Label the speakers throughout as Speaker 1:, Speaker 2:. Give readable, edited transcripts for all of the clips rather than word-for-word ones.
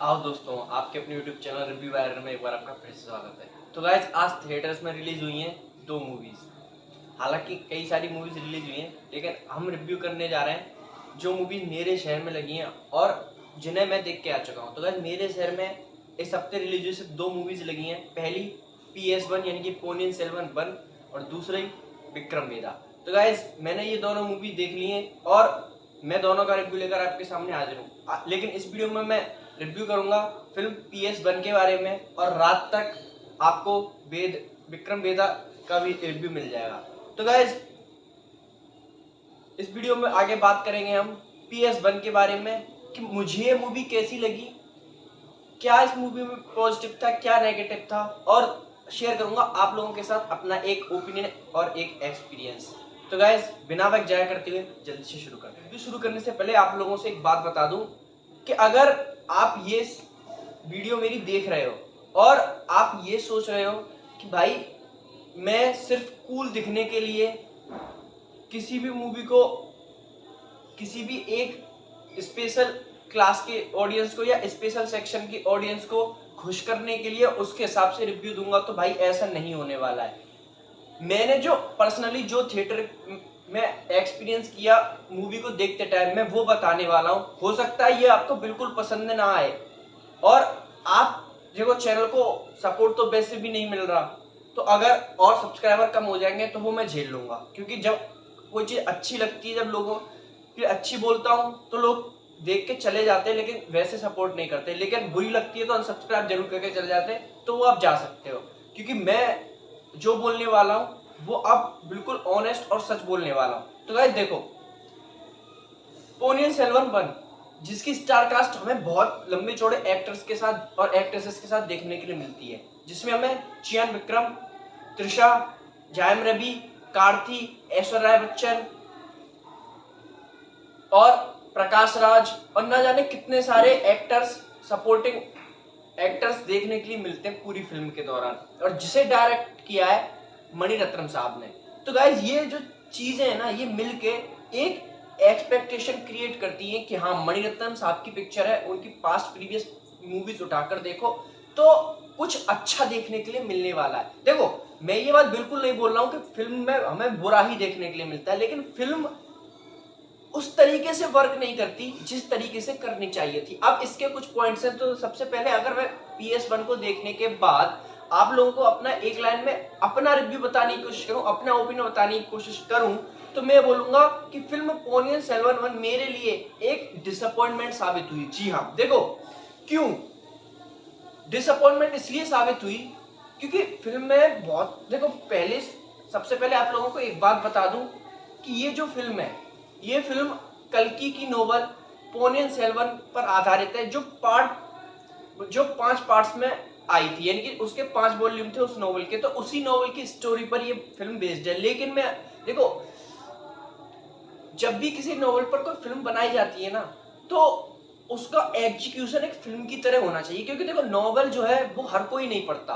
Speaker 1: आओ दोस्तों, आपके अपने YouTube चैनल रिव्यू वायर में एक बार आपका फिर से स्वागत है। तो गाइस, आज थिएटर्स में रिलीज हुई हैं 2 मूवीज़। हालांकि कई सारी मूवीज़ रिलीज हुई हैं, लेकिन हम रिव्यू करने जा रहे हैं जो मूवीज़ मेरे शहर में लगी हैं और जिन्हें मैं देख के आ चुका हूँ। तो गाइस, मेरे शहर में इस हफ्ते रिलीज हुई सिर्फ 2 मूवीज़ लगी हैं। पहली PS1 यानी कि पोनियन सेल्वन 1 और दूसरी विक्रम वेदा। तो गाइस, मैंने ये दोनों मूवी देख ली हैं और मैं दोनों का रिव्यू लेकर आपके सामने हाजिर हूँ। लेकिन इस वीडियो में मैं रिव्यू करूंगा फिल्म PS1 के बारे में और रात तक आपको विक्रम वेदा का भी रिव्यू मिल जाएगा। तो गाइस, इस वीडियो में आगे बात करेंगे हम PS1 के बारे में कि मुझे ये मूवी कैसी लगी, क्या इस मूवी में पॉजिटिव था, क्या नेगेटिव था, और शेयर करूंगा आप लोगों के साथ अपना एक ओपिनियन और एक एक्सपीरियंस। तो गाइस, बिना वक्त जाया करते हुए जल्दी से शुरू करते हैं। शुरू करने से पहले आप लोगों से एक बात बता दूं कि अगर आप ये वीडियो मेरी देख रहे हो और आप ये सोच रहे हो कि भाई मैं सिर्फ कूल दिखने के लिए किसी भी मूवी को किसी भी एक स्पेशल क्लास के ऑडियंस को या स्पेशल सेक्शन की ऑडियंस को खुश करने के लिए उसके हिसाब से रिव्यू दूंगा, तो भाई ऐसा नहीं होने वाला है। मैंने जो पर्सनली जो थिएटर में एक्सपीरियंस किया मूवी को देखते टाइम में, वो बताने वाला हूँ। हो सकता है ये आपको बिल्कुल पसंद ना आए और आप देखो चैनल को सपोर्ट तो वैसे भी नहीं मिल रहा, तो अगर और सब्सक्राइबर कम हो जाएंगे तो वो मैं झेल लूंगा, क्योंकि जब कोई चीज़ अच्छी लगती है, जब लोगों की अच्छी बोलता हूँ तो लोग देख के चले जाते हैं, लेकिन वैसे सपोर्ट नहीं करते। लेकिन बुरी लगती है तो अनसब्सक्राइब जरूर करके चले जाते हैं, तो वो आप जा सकते हो, क्योंकि मैं जो बोलने वाला हूँ वो अब बिल्कुल ऑनेस्ट और सच बोलने वाला हूँ। तो गाइस देखो, पोनियन सेल्वन 1 जिसकी स्टार कास्ट हमें बहुत लंबे चौड़े एक्टर्स के साथ और एक्ट्रेसेस के साथ देखने के लिए मिलती है, जिसमें हमें चियान विक्रम, त्रिशा, जयम रवि, कार्ति, ऐश्वर्या राय बच्चन और प्रकाश राज और न जाने कितने सारे एक्टर्स, सपोर्टिंग एक्टर्स देखने के लिए मिलते हैं पूरी फिल्म के दौरान, और जिसे डायरेक्ट किया है मणिरत्नम साहब ने। तो गाइज, ये जो चीजें हैं ना, ये मिलके एक एक्सपेक्टेशन क्रिएट करती है कि हाँ, मणिरत्नम साहब की पिक्चर है, उनकी पास्ट प्रीवियस मूवीज उठाकर देखो तो कुछ अच्छा देखने के लिए मिलने वाला है। देखो, मैं ये बात बिल्कुल नहीं बोल रहा हूँ कि फिल्म में हमें बुरा ही देखने के लिए मिलता है, लेकिन फिल्म उस तरीके से वर्क नहीं करती जिस तरीके से करनी चाहिए थी। अब इसके कुछ पॉइंट्स हैं। तो सबसे पहले, अगर मैं PS1 को देखने के बाद आप लोगों को अपना एक लाइन में अपना रिव्यू बताने की कोशिश करूं, अपना ओपिनियन बताने की कोशिश करूं, तो मैं बोलूंगा कि फिल्म पोनियन सेल्वन 1 मेरे लिए एक डिसअपॉइंटमेंट साबित हुई। जी हाँ, देखो क्यों डिसअपॉइंटमेंट इसलिए साबित हुई क्योंकि फिल्म में बहुत, देखो पहले, सबसे पहले आप लोगों को एक बात बता दूं कि ये जो फिल्म है, ये फिल्म कल्कि की नोवेल पोनियन सेल्वन पर आधारित है, जो 5 पार्ट्स में आई थी, यानी कि उसके 5 वॉल्यूम थे उस नोवेल के, तो उसी नोवेल की स्टोरी पर ये फिल्म बेस्ड है। लेकिन मैं देखो, जब भी किसी नोवेल पर कोई फिल्म बनाई जाती है ना, तो उसका एग्जीक्यूशन एक फिल्म की तरह होना चाहिए, क्योंकि देखो नोवेल जो है वो हर कोई नहीं पढ़ता,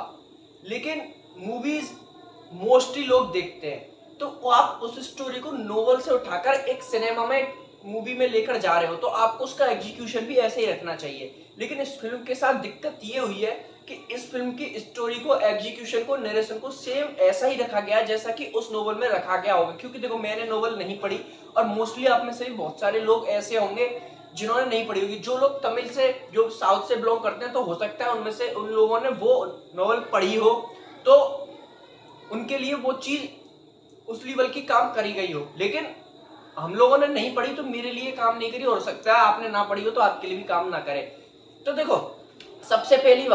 Speaker 1: लेकिन मूवीज मोस्टली लोग देखते हैं। तो आप उस स्टोरी को नोवेल से उठाकर एक सिनेमा में मूवी में लेकर जा रहे हो, तो आपको उसका एग्जीक्यूशन भी ऐसे ही रखना चाहिए। लेकिन इस फिल्म के साथ दिक्कत ये हुई है कि इस फिल्म की स्टोरी को, एग्जीक्यूशन को, नरेशन को सेम ऐसा ही रखा गया जैसा कि उस नोवेल में रखा गया होगा। क्योंकि देखो, मैंने नोवेल नहीं पढ़ी और मोस्टली आप में से भी बहुत सारे लोग ऐसे होंगे जिन्होंने नहीं पढ़ी होगी। जो लोग तमिल से, जो साउथ से बिलोंग करते हैं, तो हो सकता है उनमें से उन लोगों ने वो नोवेल पढ़ी हो, तो उनके लिए वो चीज उस लेवल की काम करी गई हो। लेकिन हम लोगों ने नहीं पढ़ी तो मेरे लिए काम नहीं करी, हो सकता है आपने ना पढ़ी हो तो आपके लिए भी काम ना करे। तो देखो, सबसे पहले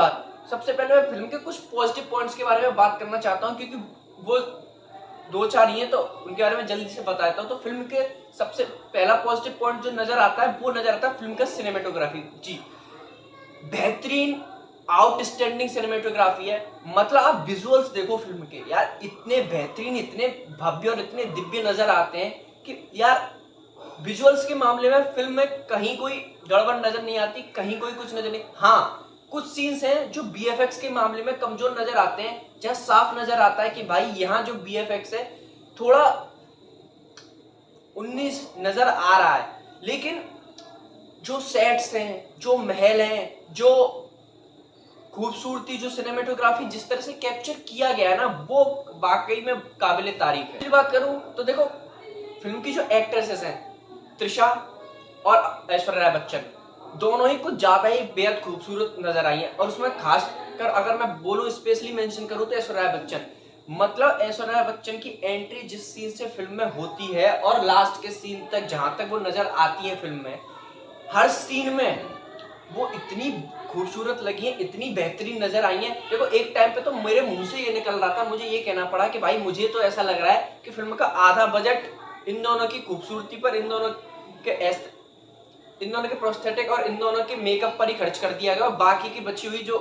Speaker 1: मैं फिल्म के कुछ पॉजिटिव पॉइंट्स के बारे में बात करना चाहता हूं, क्योंकि वो 2-4 ही है तो उनके बारे में जल्दी से बताता हूं। तो फिल्म के सबसे पहला पॉजिटिव पॉइंट जो नजर आता है, वो नजर आता है फिल्म का सिनेमेटोग्राफी। जी, बेहतरीन आउटस्टैंडिंग सिनेमेटोग्राफी है। मतलब आप विजुअल्स देखो फिल्म के, यार इतने बेहतरीन, इतने भव्य और इतने दिव्य नजर आते हैं कि यार विजुअल्स के मामले में फिल्म में कहीं कोई गड़बड़ नजर नहीं आती, कहीं कोई कुछ नजर नहीं। हाँ, कुछ सीन्स हैं जो BFX के मामले में कमजोर नजर आते हैं, जहां साफ नजर आता है कि भाई यहाँ जो BFX है थोड़ा 19 नजर आ रहा है। लेकिन जो सेट्स हैं, जो महल हैं, जो खूबसूरती, जो सिनेमेटोग्राफी जिस तरह से कैप्चर किया गया है ना, वो वाकई में काबिले तारीफ है। बात करूं तो देखो, फिल्म की जो एक्ट्रेसेस हैं, त्रिशा और ऐश्वर्या राय बच्चन, दोनों ही कुछ ज्यादा ही बेहद खूबसूरत नजर आई हैं। और उसमें खास कर अगर मैं बोलूं, स्पेशली मेंशन करूं तो ऐश्वर्या राय बच्चन, मतलब ऐश्वर्या राय बच्चन की एंट्री जिस सीन से फिल्म में होती है और लास्ट के सीन तक जहां तक वो नजर आती है फिल्म में, हर सीन में वो इतनी खूबसूरत लगी है, इतनी बेहतरीन नजर आई है। देखो एक टाइम पे तो मेरे मुंह से ये निकल रहा था, मुझे ये कहना पड़ा कि भाई मुझे तो ऐसा लग रहा है कि फिल्म का आधा बजट इन दोनों की खूबसूरती पर, इन दोनों के प्रोस्थेटिक और इन दोनों के मेकअप पर ही खर्च कर दिया गया, और बाकी की बची हुई जो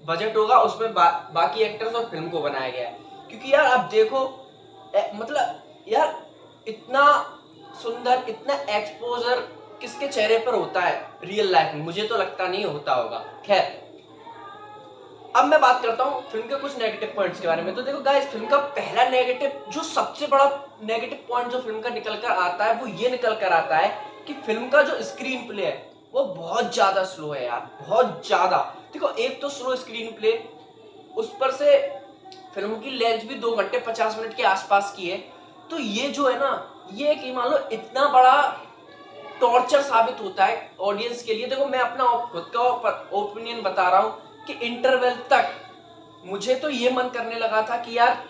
Speaker 1: बजट होगा उसमें बाकी एक्टर्स और फिल्म को बनाया गया है। क्योंकि यार आप देखो, मतलब यार इतना सुंदर, इतना एक्सपोजर किसके चेहरे पर होता है रियल लाइफ में? मुझे तो लगता नहीं होता होगा। खैर, अब मैं बात करता हूँ फिल्म के कुछ नेगेटिव पॉइंट्स के बारे में। तो देखो गाइस, फिल्म का पहला नेगेटिव, जो सबसे बड़ा नेगेटिव पॉइंट जो फिल्म का निकल कर आता है, वो ये निकल कर आता है कि फिल्म का जो स्क्रीन प्ले है वो बहुत ज्यादा स्लो है यार, बहुत ज्यादा। देखो एक तो स्लो स्क्रीन प्ले, उस पर से फिल्म की लेंथ भी 2 घंटे 50 मिनट के आसपास की है। तो ये जो है ना, ये कि मान लो इतना बड़ा टॉर्चर साबित होता है ऑडियंस के लिए। देखो मैं अपना खुद का ओपिनियन बता रहा हूं कि इंटरवल तक मुझे तो ये मन करने लगा था कि यार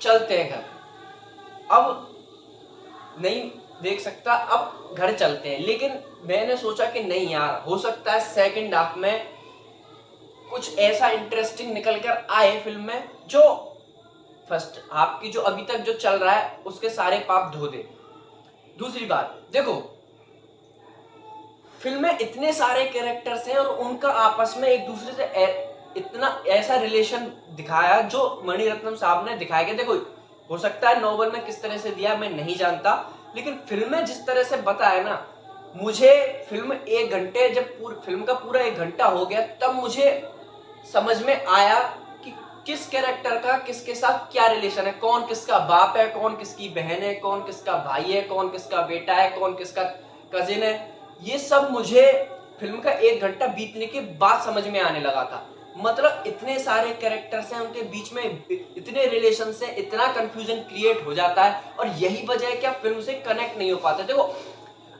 Speaker 1: चलते हैं घर, अब नहीं देख सकता, अब घर चलते हैं। लेकिन मैंने सोचा कि नहीं यार, हो सकता है सेकंड हाफ में कुछ ऐसा इंटरेस्टिंग निकल कर आए फिल्म में जो फर्स्ट हाफ की जो अभी तक जो चल रहा है उसके सारे पाप धो दे। दूसरी बात, देखो फिल्म में इतने सारे कैरेक्टर्स हैं और उनका आपस में एक दूसरे से इतना ऐसा रिलेशन दिखाया जो मणिरत्नम साहब ने दिखाया गया। देखो हो सकता है नोवेल में किस तरह से दिया मैं नहीं जानता, लेकिन फिल्म में जिस तरह से बताया ना, मुझे फिल्म 1 घंटे, जब फिल्म का पूरा 1 घंटा हो गया तब मुझे समझ में आया कि किस कैरेक्टर का किसके साथ क्या रिलेशन है, कौन किसका बाप है, कौन किसकी बहन है, कौन किसका भाई है, कौन किसका बेटा है, कौन किसका कजिन है। ये सब मुझे फिल्म का 1 घंटा बीतने के बाद समझ में आने लगा था। मतलब इतने सारे कैरेक्टर्स हैं, उनके बीच में इतने रिलेशन हैं, इतना कंफ्यूजन क्रिएट हो जाता है, और यही वजह है कि आप फिल्म से कनेक्ट नहीं हो पाते। देखो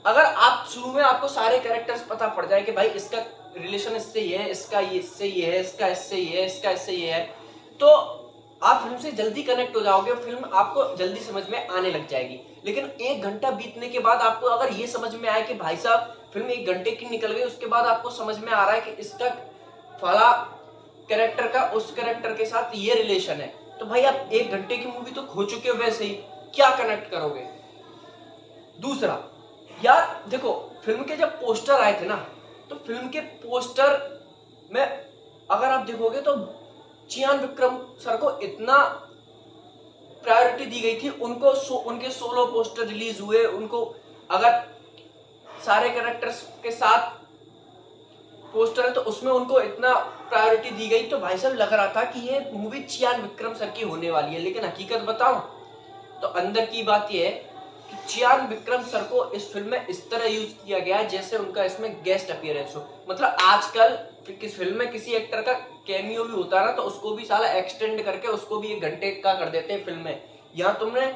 Speaker 1: अगर आप शुरू में आपको सारे कैरेक्टर्स पता पड़ जाए कि भाई इसका रिलेशन इससे ये है, इसका ये इससे ये है, इसका इससे ये है, इसका इससे ये है, तो आप फिल्म से जल्दी कनेक्ट हो जाओगे और फिल्म आपको जल्दी समझ में आने लग जाएगी। लेकिन 1 घंटा बीतने के बाद आपको अगर ये समझ में आए कि भाई साहब फिल्म 1 घंटे की निकल गई, उसके बाद आपको समझ में आ रहा है कि इसका फला कैरेक्टर का उस कैरेक्टर के साथ ये रिलेशन है, तो भाई आप 1 घंटे की मूवी तो खो चुके हो, वैसे ही क्या कनेक्ट करोगे? दूसरा यार देखो, फिल्म के जब पोस्टर आए थे ना, तो फिल्म के पोस्टर में अगर आप देखोगे तो चियान विक्रम सर को इतना प्रायोरिटी दी गई थी, उनको उनके सोलो पोस्टर रिलीज हुए, उनको अगर सारे कैरेक्टर्स के साथ पोस्टर है तो उसमें उनको इतना प्रायोरिटी दी गई, तो भाई साहब लग रहा था कि ये मूवी चियान विक्रम सर की होने वाली है। लेकिन हकीकत बताऊं तो अंदर की बात ये है कि चियान विक्रम सर को इस फिल्म में इस तरह यूज किया गया है जैसे उनका इसमें गेस्ट अपीयरेंस हो। मतलब आजकल किस फिल्म में किसी एक्टर का कैमियो भी होता है ना, तो उसको भी साला एक्सटेंड करके उसको भी 1 घंटे का कर देते हैं फिल्म में। यहाँ तुमने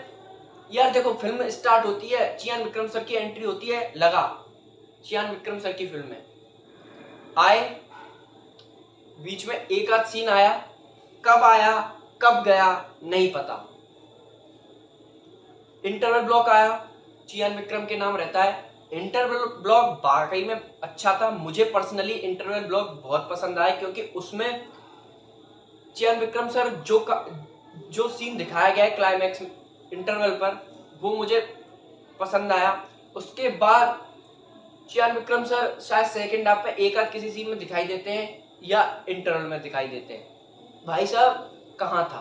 Speaker 1: यार देखो, फिल्म स्टार्ट होती है, चियान विक्रम सर की एंट्री होती है, लगा चियान विक्रम सर की फिल्म में आए, बीच में एक आध सीन आया, कब आया कब गया नहीं पता, इंटरवल ब्लॉक आया, चियान विक्रम के नाम रहता है। इंटरवल ब्लॉक वाकई में अच्छा था, मुझे पर्सनली इंटरवल ब्लॉक बहुत पसंद आया, क्योंकि उसमें चियान विक्रम सर जो सीन दिखाया गया है क्लाइमैक्स इंटरवल पर, वो मुझे पसंद आया। उसके बाद चियान विक्रम सर शायद सेकंड हाफ में एक आध किसी सीन में दिखाई देते हैं या इंटरवल में दिखाई देते हैं। भाई साहब कहाँ था?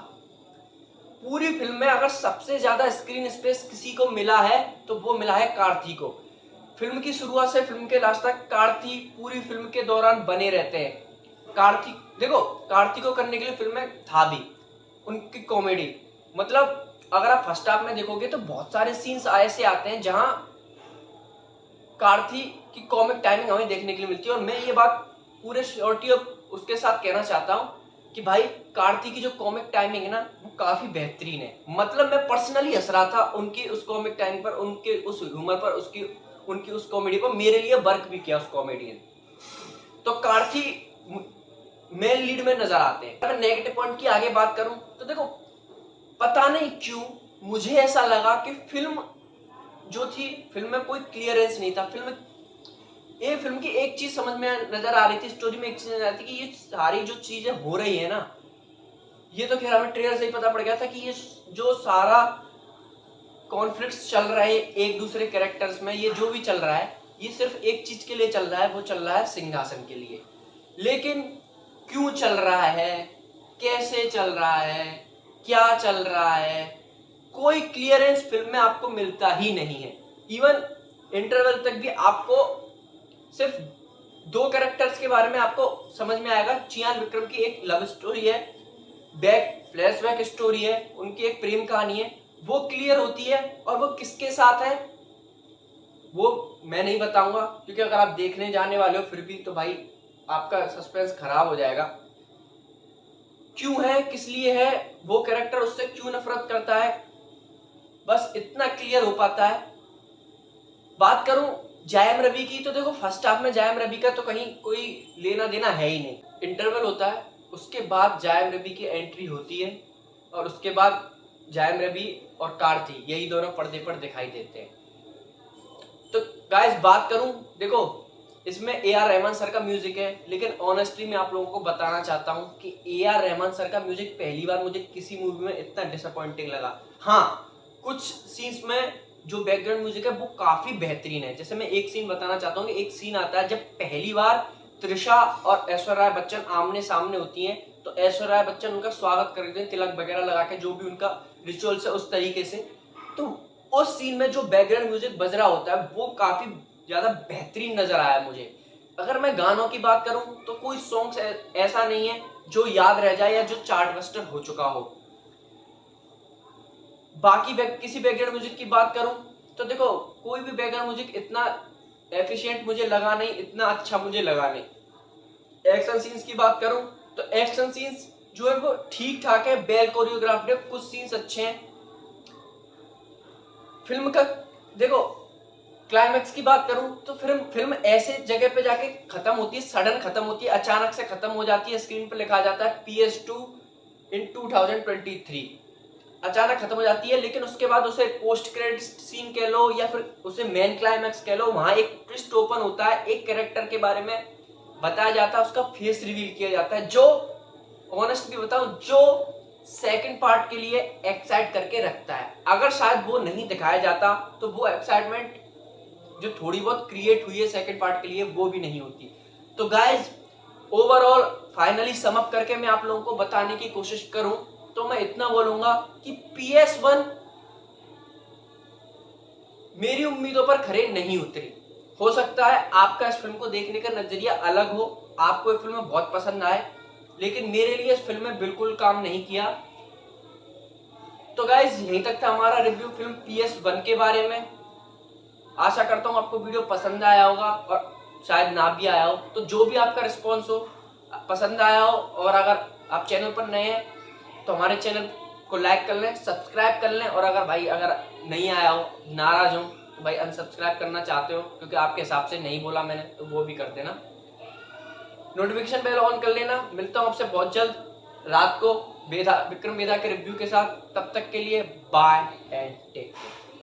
Speaker 1: पूरी फिल्म में अगर सबसे ज्यादा स्क्रीन स्पेस किसी को मिला है तो वो मिला है कार्ती को। फिल्म की शुरुआत से फिल्म के लास्ट तक कार्ती पूरी फिल्म के दौरान बने रहते हैं। कार्ती देखो, कार्ती को करने के लिए फिल्म में था भी उनकी कॉमेडी। मतलब अगर आप फर्स्ट हाफ में देखोगे तो बहुत सारे सीन्स ऐसे आते हैं जहां कार्थी की कॉमिक टाइमिंग हमें देखने के लिए मिलती है। और मैं ये बात पूरे श्योरिटी और उसके साथ कहना चाहता हूँ कि भाई कार्थी की जो कॉमिक टाइमिंग है ना वो काफी बेहतरीन है। मतलब मैं पर्सनली हंस रहा था उनकी उस कॉमिक टाइम पर, उनके उस ह्यूमर पर, उनकी उस कॉमेडी पर। मेरे लिए वर्क भी किया उस कॉमेडियन। तो कार्थी मेन लीड में नजर आते हैं। अगर नेगेटिव पॉइंट की आगे बात करूं तो देखो, पता नहीं क्यों मुझे ऐसा लगा कि फिल्म जो थी, फिल्म में कोई क्लियरेंस नहीं था। फिल्म की एक चीज समझ में नजर आ रही थी, स्टोरी में एक चीज नजर आ रही थी कि ये सारी जो चीजें हो रही है ना, ये तो खैर हमें ट्रेलर से ही पता पड़ गया था कि ये जो सारा कॉन्फ्लिक्ट्स चल रहा है एक दूसरे कैरेक्टर्स में, ये जो भी चल रहा है ये सिर्फ एक चीज के लिए चल रहा है, वो चल रहा है सिंहासन के लिए। लेकिन क्यों चल रहा है, कैसे चल रहा है, क्या चल रहा है, कोई क्लियरेंस फिल्म में आपको मिलता ही नहीं है। इवन इंटरवल तक भी आपको सिर्फ 2 कैरेक्टर्स के बारे में आपको समझ में आएगा। चियान विक्रम की एक लव स्टोरी है, फ्लैशबैक स्टोरी है, उनकी एक प्रेम कहानी है, वो क्लियर होती है। और वो किसके साथ है वो मैं नहीं बताऊंगा, क्योंकि अगर आप देखने जाने वाले हो फिर भी तो भाई आपका सस्पेंस खराब हो जाएगा। क्यों है, किस लिए है, वो कैरेक्टर उससे क्यों नफरत करता है, बस इतना क्लियर हो पाता है। बात करूं जयम रवि की, तो देखो फर्स्ट हाफ में जयम रवि का तो कहीं कोई लेना देना है ही नहीं। इंटरवल होता है, उसके बाद जयम रवि की एंट्री होती है और उसके बाद जयम रवि और कार्थी यही दोनों पर्दे पर दिखाई देते हैं। तो गाइस बात करूं, देखो इसमें ए.आर. रहमान सर का म्यूजिक है, लेकिन ऑनेस्टली मैं आप लोगों को बताना चाहता हूं कि ए.आर. रहमान सर का म्यूजिक पहली बार मुझे किसी मूवी में इतना डिसअपॉइंटिंग लगा। हाँ, कुछ सीन्स में जो बैकग्राउंड म्यूजिक है वो काफी बेहतरीन है। जैसे मैं एक सीन बताना चाहता हूँ कि एक सीन आता है जब पहली बार त्रिशा और ऐश्वर्या राय बच्चन आमने सामने होती हैं, तो ऐश्वर्या राय बच्चन उनका स्वागत करते हैं तिलक वगैरह लगा के, जो भी उनका रिचुअल्स है उस तरीके से। तो उस सीन में जो बैकग्राउंड म्यूजिक बज रहा होता है वो काफी ज्यादा बेहतरीन नजर आया मुझे। अगर मैं गानों की बात करूं तो कोई सॉन्ग्स ऐसा नहीं है जो याद रह जाए या जो चार्ट बस्टर हो चुका हो। बाकी किसी बैकग्राउंड म्यूजिक की बात करूं तो देखो कोई भी बैकग्राउंड म्यूजिक इतना एफिशिएंट मुझे लगा नहीं, इतना अच्छा मुझे लगा नहीं। एक्शन सीन्स की बात करूं तो एक्शन सीन्स जो है वो ठीक ठाक है, वेल कोरियोग्राफ्ड है, कुछ सीन्स अच्छे हैं। फिल्म का देखो क्लाइमैक्स की बात करूं तो फिल्म ऐसे जगह पे जाके खत्म होती है, सडन खत्म होती है, अचानक से खत्म हो जाती है। स्क्रीन पे लिखा जाता है PS2 in 2023, अचानक खत्म हो जाती है। लेकिन उसके बाद उसे पोस्ट क्रेडिट सीन कह लो या फिर उसे मेन क्लाइमैक्स कह लो, वहां एक ट्विस्ट ओपन होता है, एक कैरेक्टर के बारे में बताया जाता है, उसका फेस रिवील किया जाता है, जो ऑनेस्टली बताऊं जो सेकंड पार्ट के लिए एक्साइट करके रखता है। अगर शायद वो नहीं दिखाया जाता तो वो एक्साइटमेंट जो थोड़ी बहुत क्रिएट हुई है सेकंड पार्ट के लिए वो भी नहीं होती। तो guys overall finally sum up करके मैं आप लोगों को बताने की कोशिश करूं तो मैं इतना बोलूंगा कि PS1 मेरी उम्मीदों पर खरे नहीं उतरी। हो सकता है आपका इस फिल्म को देखने का नजरिया अलग हो, आपको ये फिल्म बहुत पसंद आए, लेकिन मेरे लिए इस फिल्म में बिल्कुल काम नहीं किया। तो गाइज यहीं तक था हमारा रिव्यू फिल्म PS1 के बारे में। आशा करता हूं आपको वीडियो पसंद आया होगा और शायद ना भी आया हो, तो जो भी आपका रिस्पॉन्स हो, पसंद आया हो और अगर आप चैनल पर नए हैं तो हमारे चैनल को लाइक कर लें, सब्सक्राइब कर लें। और अगर नहीं आया हो, नाराज हो तो भाई अनसब्सक्राइब करना चाहते हो क्योंकि आपके हिसाब से नहीं बोला मैंने, तो वो भी कर देना। नोटिफिकेशन बेल ऑन कर लेना। मिलता हूं आपसे बहुत जल्द रात को विक्रम वेदा के रिव्यू के साथ। तब तक के लिए बाय एंड टेक केयर।